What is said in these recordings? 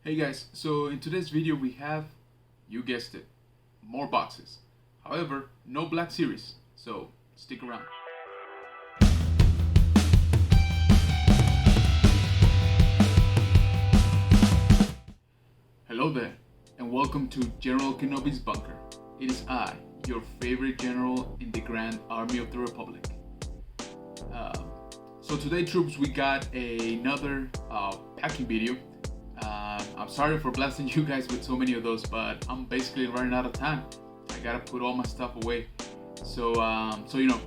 Hey guys, so in today's video we have, you guessed it, more boxes. However, no Black Series, so stick around. Hello there, and welcome to General Kenobi's Bunker. It is I, your favorite general in the Grand Army of the Republic. So today, troops, we got another packing video. I'm sorry for blasting you guys with so many of those, but I'm basically running out of time. I gotta put all my stuff away. So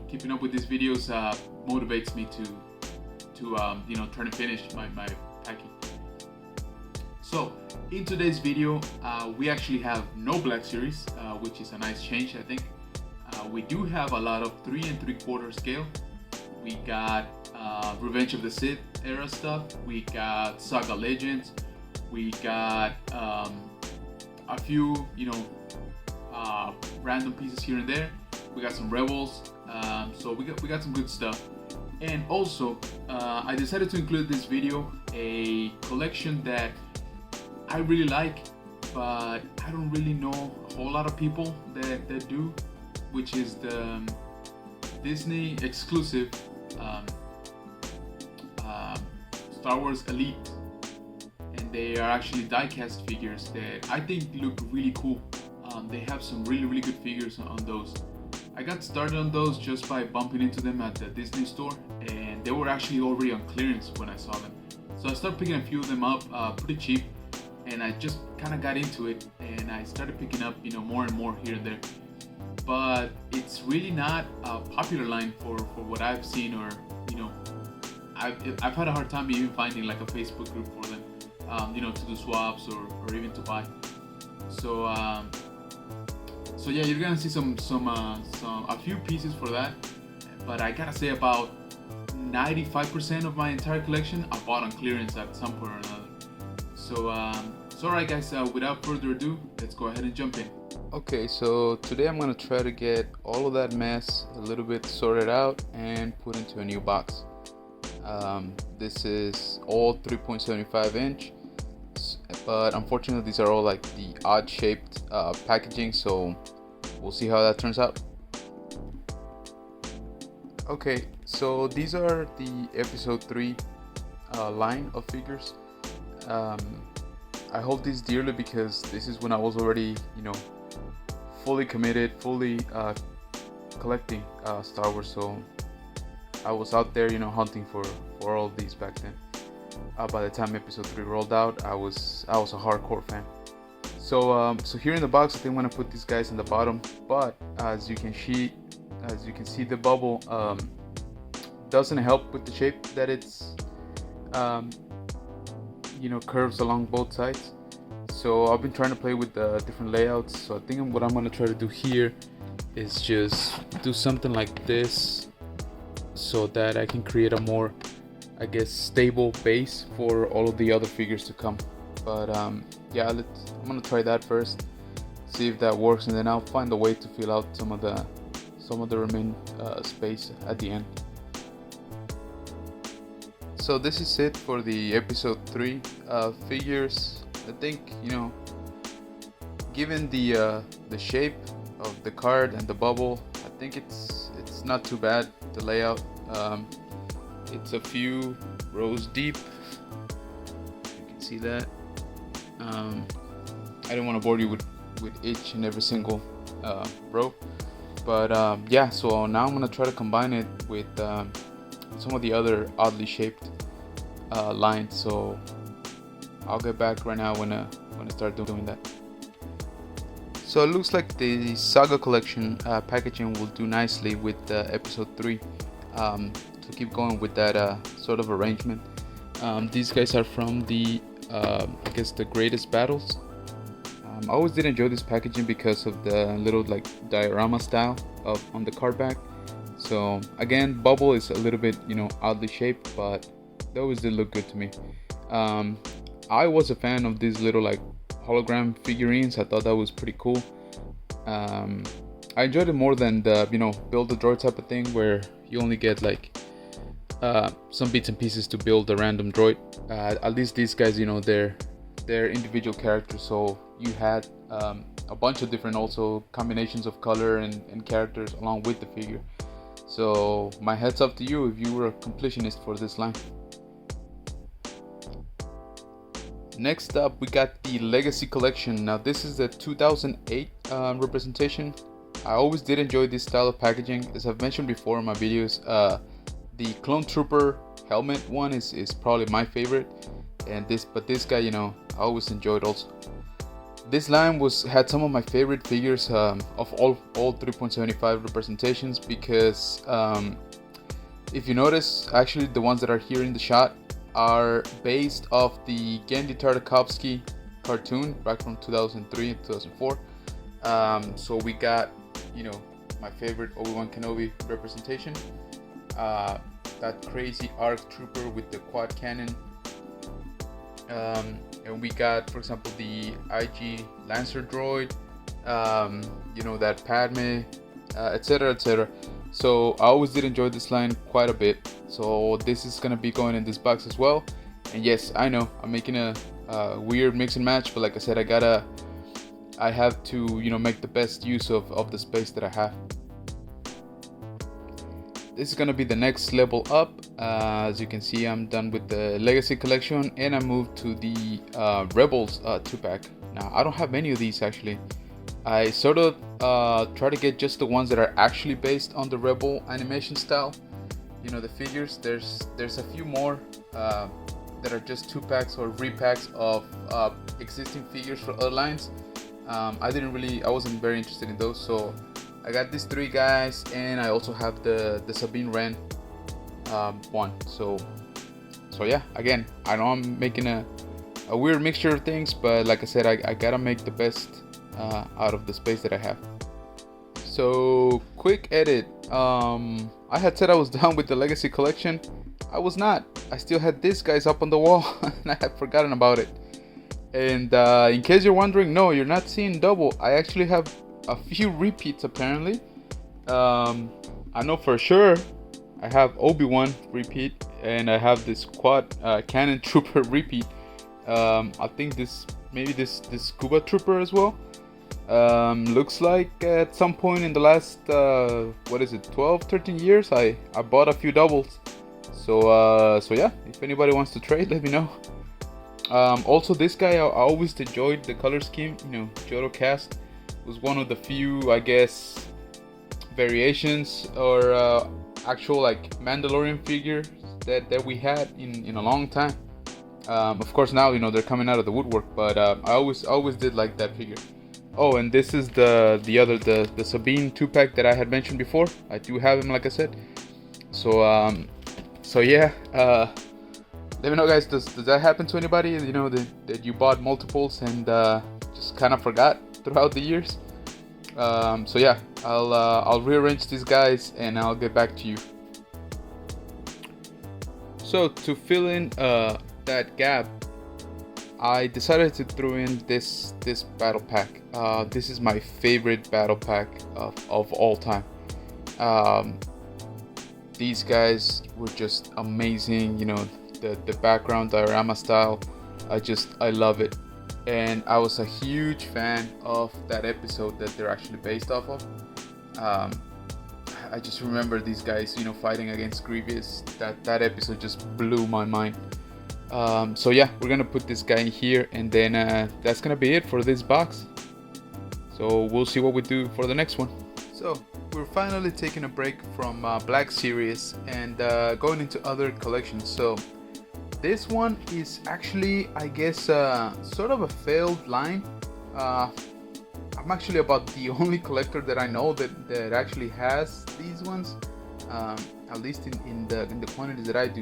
keeping up with these videos motivates me to try to finish my packing. So in today's video, we actually have no Black Series, which is a nice change, I think. We do have a lot of 3 3/4 scale. We got Revenge of the Sith era stuff. We got Saga Legends. We got a few, random pieces here and there. We got some Rebels. So we got some good stuff. And also, I decided to include this video a collection that I really like, but I don't really know a whole lot of people that do, which is the Disney exclusive Star Wars Elite. And they are actually die-cast figures that I think look really cool. They have some really good figures on those. I got started on those just by bumping into them at the Disney store, and they were actually already on clearance when I saw them. So I started picking a few of them up pretty cheap, and I just kind of got into it, and I started picking up more and more here and there. But it's really not a popular line for what I've seen, or I've had a hard time even finding like a Facebook group for them, to do swaps or even to buy. So yeah, you're gonna see a few pieces for that. But I gotta say, about 95% of my entire collection I bought on clearance at some point or another. So alright guys, without further ado, let's go ahead and jump in. Okay, so today I'm going to try to get all of that mess a little bit sorted out and put into a new box. This is all 3.75 inch, but unfortunately these are all like the odd shaped packaging, so we'll see how that turns out. Okay, so these are the episode 3 line of figures. I hold these dearly because this is when I was already, fully committed, fully collecting Star Wars. So I was out there, hunting for all of these back then. By the time episode 3 rolled out, I was a hardcore fan. So here in the box, I think I'm gonna put these guys in the bottom. But as you can see, the bubble doesn't help with the shape that it's curves along both sides. So I've been trying to play with the different layouts. So I think what I'm gonna try to do here is just do something like this, so that I can create a more, stable base for all of the other figures to come. But I'm gonna try that first, see if that works, and then I'll find a way to fill out some of the remaining space at the end. So this is it for the episode 3 figures. I think, given the shape of the card and the bubble, I think it's not too bad, the layout. It's a few rows deep. You can see that. I don't want to bore you with each and every single row. But so now I'm going to try to combine it with some of the other oddly shaped lines. So I'll get back right now when I start doing that. So it looks like the Saga collection packaging will do nicely with episode 3, to keep going with that sort of arrangement. These guys are from the the greatest battles. I always did enjoy this packaging because of the little diorama style on the card back. So again, bubble is a little bit oddly shaped, but they always did look good to me. I was a fan of these little hologram figurines. I thought that was pretty cool. I enjoyed it more than the build a droid type of thing, where you only get some bits and pieces to build a random droid. At least these guys, their individual characters. So you had a bunch of different also combinations of color and characters along with the figure. So my heads up to you if you were a completionist for this line. Next up, we got the Legacy Collection. Now this is the 2008 representation. I always did enjoy this style of packaging. As I've mentioned before in my videos, the Clone Trooper helmet one is probably my favorite, and this guy, you know, I always enjoyed also. This line had some of my favorite figures of all 3.75 representations, because if you notice, actually the ones that are here in the shot are based off the Genndy Tartakovsky cartoon back from 2003 and 2004. So we got, you know, my favorite Obi-Wan Kenobi representation, that crazy ARC Trooper with the quad cannon, and we got, for example, the IG Lancer droid, you know, that Padme, etc, etc. So I always did enjoy this line quite a bit. So this is gonna be going in this box as well. And yes, I know I'm making a weird mix and match, but like I said, I have to, you know, make the best use of the space that I have. This is gonna be the next level up. As you can see, I'm done with the Legacy Collection, and I moved to the Rebels 2-pack. Now I don't have many of these actually. I sort of try to get just the ones that are actually based on the Rebel animation style. You know, the figures. There's a few more that are just 2-packs or repacks of existing figures for other lines. I wasn't very interested in those, so I got these 3 guys, and I also have the Sabine Wren one. So yeah, again, I know I'm making a weird mixture of things, but like I said, I gotta make the best out of the space that I have. So quick edit. I had said I was done with the Legacy Collection. I was not. I still had these guys up on the wall and I had forgotten about it. And in case you're wondering, no, you're not seeing double. I actually have a few repeats apparently. I know for sure I have Obi-Wan repeat, and I have this quad cannon trooper repeat. I think this scuba trooper as well. Looks like at some point in the last 12-13 years I bought a few doubles. So yeah, if anybody wants to trade, let me know. Also, this guy, I always enjoyed the color scheme. You know, Jodo Cast was one of the few, I guess, variations or actual like Mandalorian figures that we had in a long time. Of course, now, you know, they're coming out of the woodwork, but I always did like that figure. Oh, and this is the Sabine 2-pack that I had mentioned before. I do have him, like I said. So yeah, let me know, guys. Does that happen to anybody? You know, that you bought multiples and just kind of forgot throughout the years? So yeah, I'll rearrange these guys and I'll get back to you. So to fill in that gap, I decided to throw in this battle pack. This is my favorite battle pack of all time. These guys were just amazing. You know, the background diorama style, I love it. And I was a huge fan of that episode that they're actually based off of. I just remember these guys, you know, fighting against Grievous. That episode just blew my mind. So yeah, we're gonna put this guy in here, and then that's gonna be it for this box. So we'll see what we do for the next one. So we're finally taking a break from Black Series and going into other collections. So this one is actually, I guess, sort of a failed line. I'm actually about the only collector that I know that actually has these ones, at least in the quantities that I do.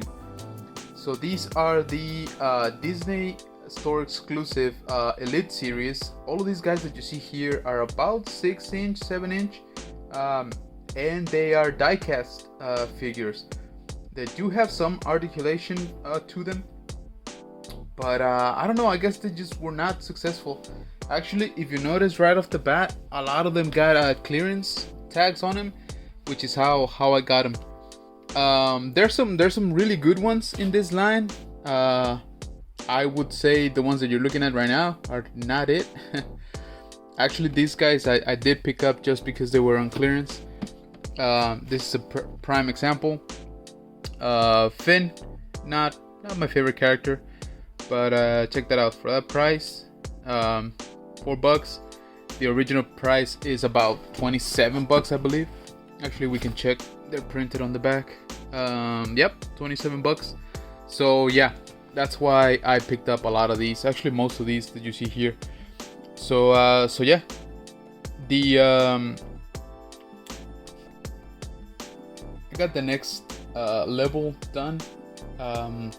So these are the Disney Store exclusive Elite series. All of these guys that you see here are about 6-inch, 7-inch, and they are die-cast figures. They do have some articulation to them, but I don't know, I guess they just were not successful. Actually, if you notice right off the bat, a lot of them got clearance tags on them, which is how I got them. There's some really good ones in this line. I would say the ones that you're looking at right now are not it. Actually, these guys I did pick up just because they were on clearance. This is a prime example. Finn, not my favorite character, but check that out. For that price, $4. The original price is about $27, I believe. Actually, we can check. They're printed on the back. Yep, $27. So yeah, that's why I picked up a lot of these. Actually, most of these that you see here. So yeah, the I got the next level done. I'm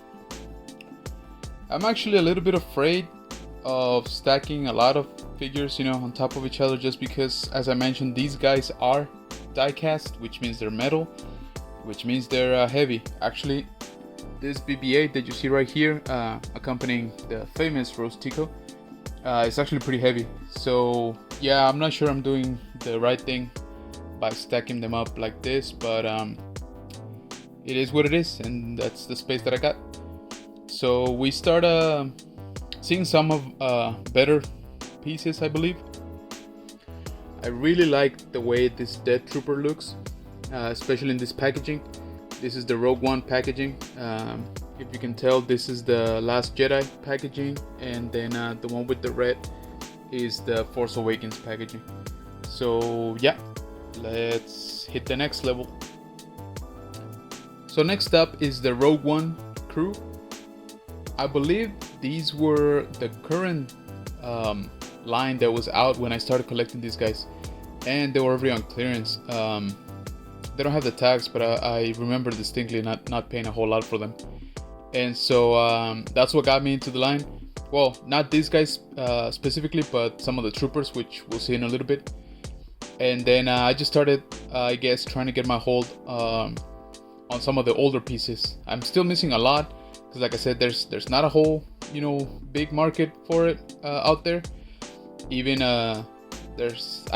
actually a little bit afraid of stacking a lot of figures, on top of each other, just because, as I mentioned, these guys are die cast, which means they're metal, which means they're heavy. Actually, this BB-8 that you see right here, accompanying the famous Rose Tico, it's actually pretty heavy. So yeah, I'm not sure I'm doing the right thing by stacking them up like this, but it is what it is, and that's the space that I got. So we start seeing some of better pieces, I believe. I really like the way this Death Trooper looks, especially in this packaging. This is the Rogue One packaging. If you can tell, this is the Last Jedi packaging, and then the one with the red is the Force Awakens packaging. So yeah, let's hit the next level. So next up is the Rogue One crew. I believe these were the current line that was out when I started collecting these guys, and they were already on clearance. They don't have the tags, but I remember distinctly not paying a whole lot for them, and so that's what got me into the line. Well, not these guys specifically, but some of the troopers, which we'll see in a little bit. And then I just started, I guess, trying to get my hold on some of the older pieces. I'm still missing a lot, because like I said, there's not a whole big market for it out there. Even I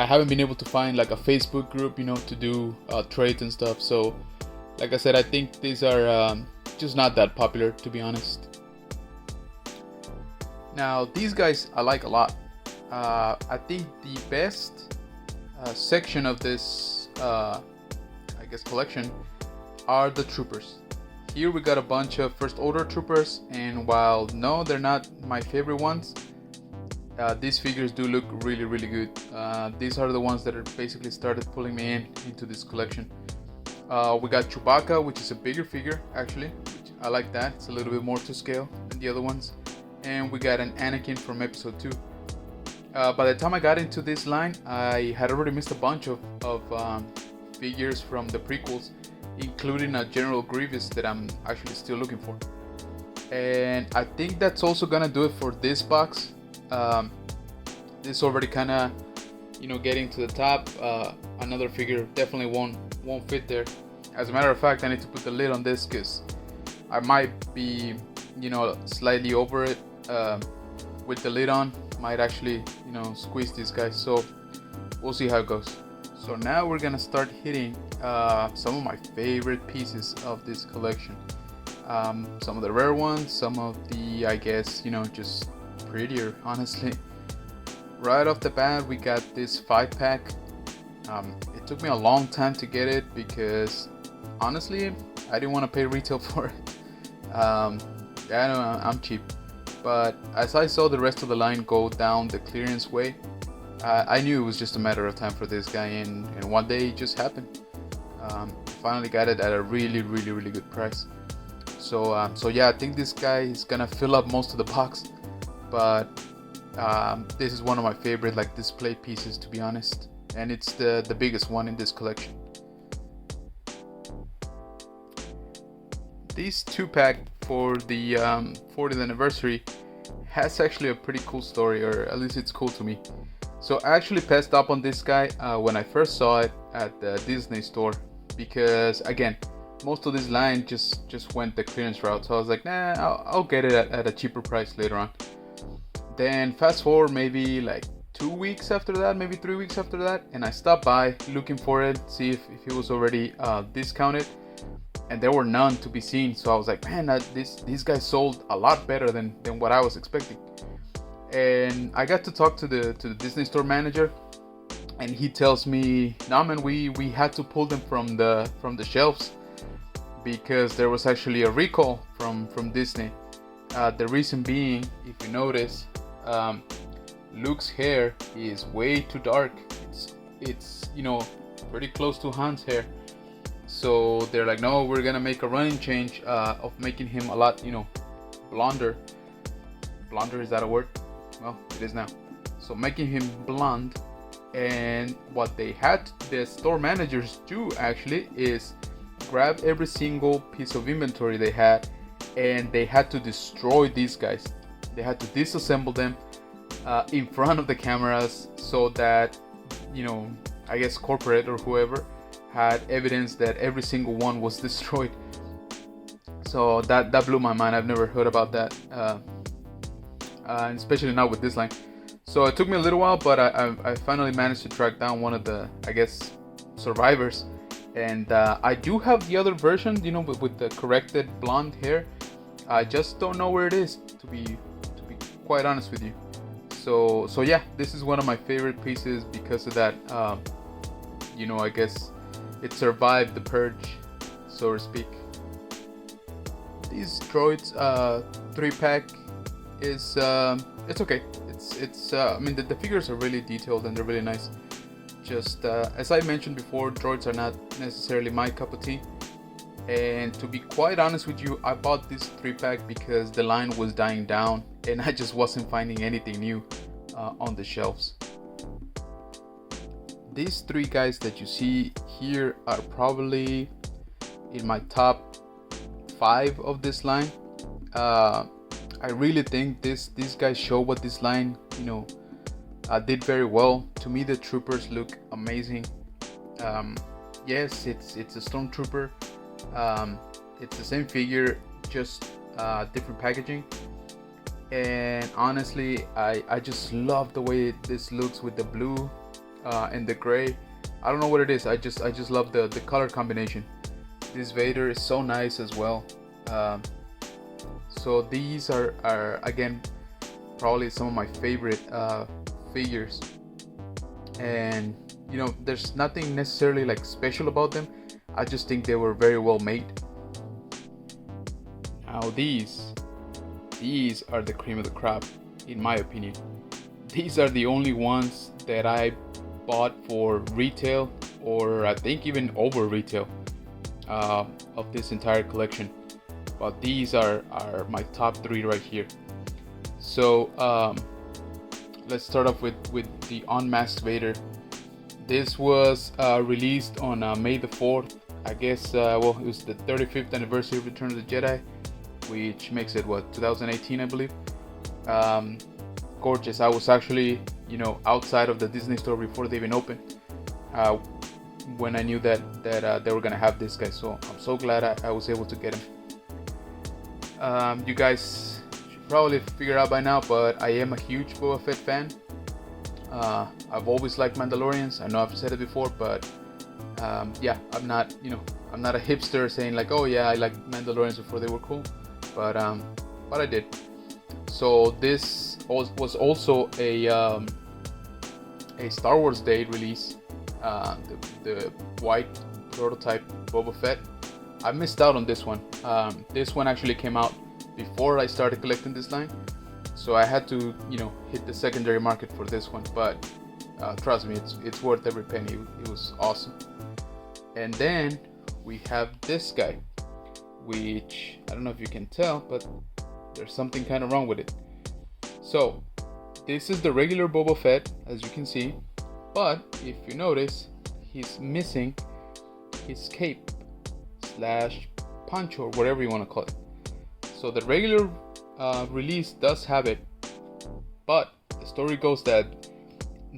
haven't been able to find like a Facebook group to do trades and stuff. So like I said, I think these are just not that popular, to be honest. Now these guys I like a lot. I think the best section of this I guess collection are the troopers. Here we got a bunch of first order troopers, and while no, they're not my favorite ones, these figures do look really, really good. These are the ones that are basically started pulling me into this collection. We got Chewbacca, which is a bigger figure actually, which I like that. It's a little bit more to scale than the other ones. And we got an Anakin from episode 2. By the time I got into this line, I had already missed a bunch of figures from the prequels, including a General Grievous that I'm actually still looking for. And I think that's also gonna do it for this box. This already kind of getting to the top. Another figure definitely won't fit there. As a matter of fact, I need to put the lid on this because I might be slightly over it with the lid on. Might actually squeeze these guys, so we'll see how it goes. So now we're gonna start hitting some of my favorite pieces of this collection. Some of the rare ones, some of the, I guess, just prettier, honestly. Right off the bat, we got this 5-pack. It took me a long time to get it because, honestly, I didn't want to pay retail for it. I know I'm cheap. But as I saw the rest of the line go down the clearance way, I knew it was just a matter of time for this guy, and one day it just happened. Finally got it at a really, really, really good price. So yeah, I think this guy is gonna fill up most of the box, but this is one of my favorite display pieces, to be honest, and it's the biggest one in this collection. This 2-pack for the 40th anniversary has actually a pretty cool story, or at least it's cool to me. So I actually passed up on this guy when I first saw it at the Disney store, because again, most of this line just went the clearance route. So I was like, nah, I'll get it at a cheaper price later on. Then fast forward maybe 2 weeks after that, maybe 3 weeks after that, and I stopped by looking for it, see if it was already discounted. and there were none to be seen. So I was like, man, these guys sold a lot better than what I was expecting. And I got to talk to the Disney store manager, and he tells me, "No, man, we had to pull them from the shelves because there was actually a recall from Disney. The reason being, if you notice, Luke's hair is way too dark. It's pretty close to Han's hair. So they're like, no, we're gonna make a running change of making him a lot, blonder. Blonder, is that a word? Well, it is now. So making him blonde." And what they had the store managers do actually is grab every single piece of inventory they had, and they had to destroy these guys. They had to disassemble them in front of the cameras, so that I guess corporate or whoever had evidence that every single one was destroyed. So that blew my mind. I've never heard about that, especially not with this line. So it took me a little while, but I finally managed to track down one of the, I guess, survivors. And I do have the other version, with the corrected blonde hair. I just don't know where it is, to be quite honest with you. So yeah, this is one of my favorite pieces because of that. I guess it survived the purge, so to speak. These droids 3-pack is it's okay. It's I mean, the figures are really detailed and they're really nice. Just as I mentioned before, droids are not necessarily my cup of tea. And to be quite honest with you, I bought this 3-pack because the line was dying down and I just wasn't finding anything new on the shelves. These 3 guys that you see here are probably in my top 5 of this line. I really think these guys show what this line, did very well. To me, the troopers look amazing. Yes, it's a stormtrooper. It's the same figure, just different packaging. And honestly, I just love the way this looks with the blue and the gray. I don't know what it is. I just love the color combination. This Vader is so nice as well. So these are again probably some of my favorite figures. And there's nothing necessarily like special about them. I just think they were very well made. Now these are the cream of the crop, in my opinion. These are the only ones that I bought for retail, or I think even over retail, of this entire collection. But these are my top 3 right here. So let's start off with the unmasked Vader. This was released on May the 4th. I guess it was the 35th anniversary of Return of the Jedi, which makes it 2018, I believe. Gorgeous. I was actually outside of the Disney store before they even opened, when I knew that they were gonna have this guy. So I'm so glad I was able to get him. You guys should probably figure out by now, but I am a huge Boba Fett fan. I've always liked Mandalorians. I know I've said it before, but yeah, I'm not a hipster saying like, oh yeah, I liked Mandalorians before they were cool, but I did. So this was also a Star Wars Day release, the white prototype Boba Fett. I missed out on this one. This one actually came out before I started collecting this line, so I had to hit the secondary market for this one. But trust me, it's worth every penny. It was awesome. And then we have this guy, which I don't know if you can tell, but there's something kind of wrong with it. So this is the regular Boba Fett, as you can see, but if you notice, he's missing his cape slash poncho, or whatever you want to call it. So the regular release does have it, but the story goes that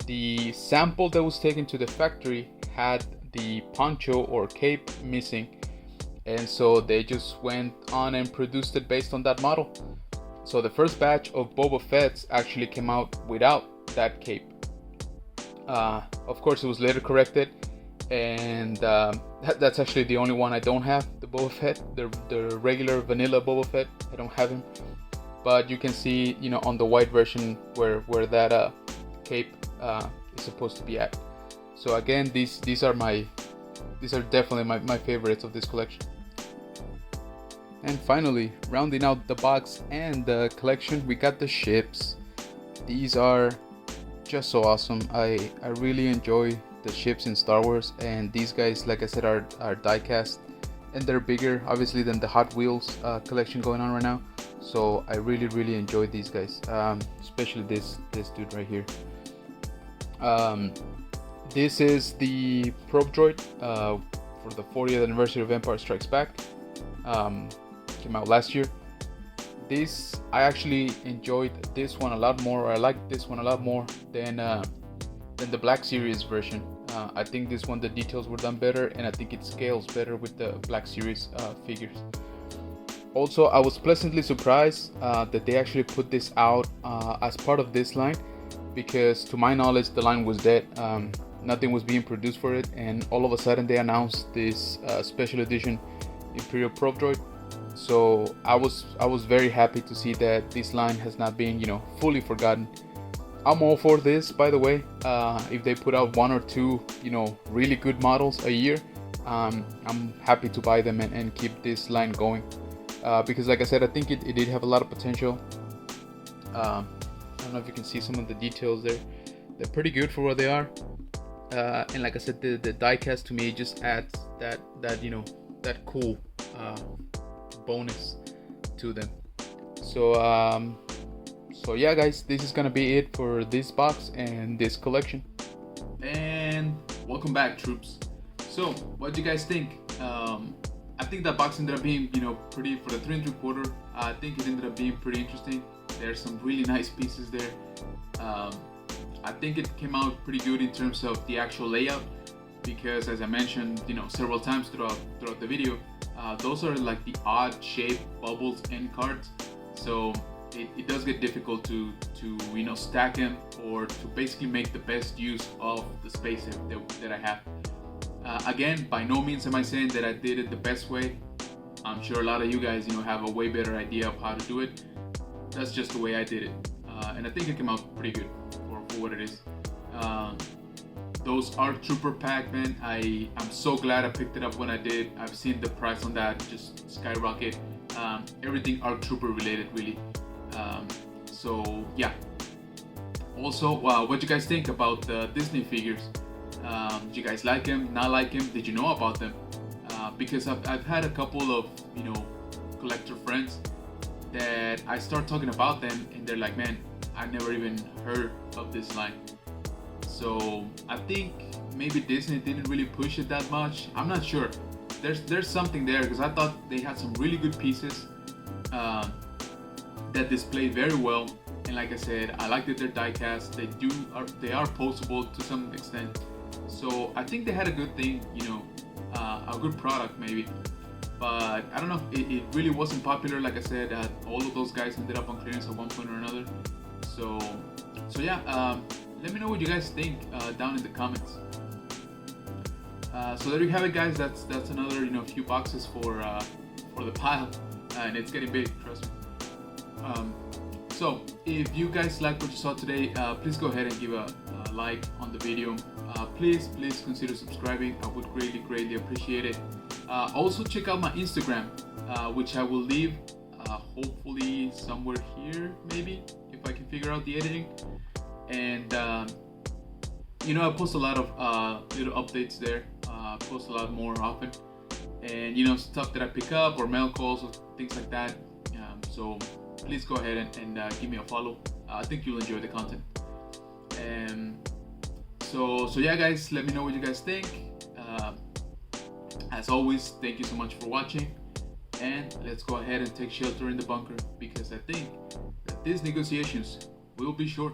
the sample that was taken to the factory had the poncho or cape missing, and so they just went on and produced it based on that model. So the first batch of Boba Fett's actually came out without that cape. Of course, it was later corrected, and that's actually the only one I don't have. The Boba Fett, the regular vanilla Boba Fett, I don't have him. But you can see, on the white version where that cape is supposed to be at. So again, these are definitely my favorites of this collection. And finally, rounding out the box and the collection, we got the ships. These are just so awesome. I really enjoy the ships in Star Wars, and these guys, like I said, are die-cast, and they're bigger obviously than the Hot Wheels collection going on right now. So I really enjoy these guys, especially this dude right here. This is the probe droid for the 40th anniversary of Empire Strikes Back. Came out last year. I actually enjoyed this one a lot more. I like this one a lot more than the Black Series version. I think this one, the details were done better, and I think it scales better with the Black Series figures. Also, I was pleasantly surprised that they actually put this out as part of this line, because to my knowledge the line was dead. Nothing was being produced for it, and all of a sudden they announced this special edition Imperial Probe Droid. So I was very happy to see that this line has not been fully forgotten. I'm all for this, by the way. If they put out one or two really good models a year, I'm happy to buy them and keep this line going, because like I said, I think it did have a lot of potential. I don't know if you can see some of the details there. They're pretty good for what they are, and like I said, the die-cast to me just adds that cool bonus to them. So yeah, guys, this is gonna be it for this box and this collection. And welcome back, troops. So what do you guys think? I think that box ended up being pretty, for the 3 3/4. I think it ended up being pretty interesting. There's some really nice pieces there. I think it came out pretty good in terms of the actual layout, because as I mentioned several times throughout the video, those are like the odd shaped bubbles and cards, so it does get difficult to stack them, or to basically make the best use of the space that I have. Again, by no means am I saying that I did it the best way. I'm sure a lot of you guys have a way better idea of how to do it. That's just the way I did it, and I think it came out pretty good for what it is. Those ARC Trooper pack, man, I'm so glad I picked it up when I did. I've seen the price on that just skyrocket. Everything ARC Trooper related, really. So yeah. Also, what do you guys think about the Disney figures? Do you guys like them? Not like them? Did you know about them? Because I've had a couple of collector friends that I start talking about them, and they're like, man, I never even heard of this line. So I think maybe Disney didn't really push it that much. I'm not sure. There's something there, because I thought they had some really good pieces that displayed very well. And like I said, I like that they're die-cast. They are postable to some extent. So I think they had a good thing, a good product maybe. But I don't know. It really wasn't popular. Like I said, all of those guys ended up on clearance at one point or another. So yeah. Let me know what you guys think down in the comments. So there you have it, guys. That's another few boxes for the pile, and it's getting big, trust me. So if you guys liked what you saw today, please go ahead and give a like on the video. Please consider subscribing. I would greatly appreciate it. Also check out my Instagram, which I will leave hopefully somewhere here, maybe, if I can figure out the editing. And I post a lot of little updates there. Post a lot more often, and stuff that I pick up, or mail calls, or things like that. So please go ahead and give me a follow. I think you'll enjoy the content. So yeah, guys, let me know what you guys think. As always, thank you so much for watching, and let's go ahead and take shelter in the bunker, because I think that these negotiations will be short.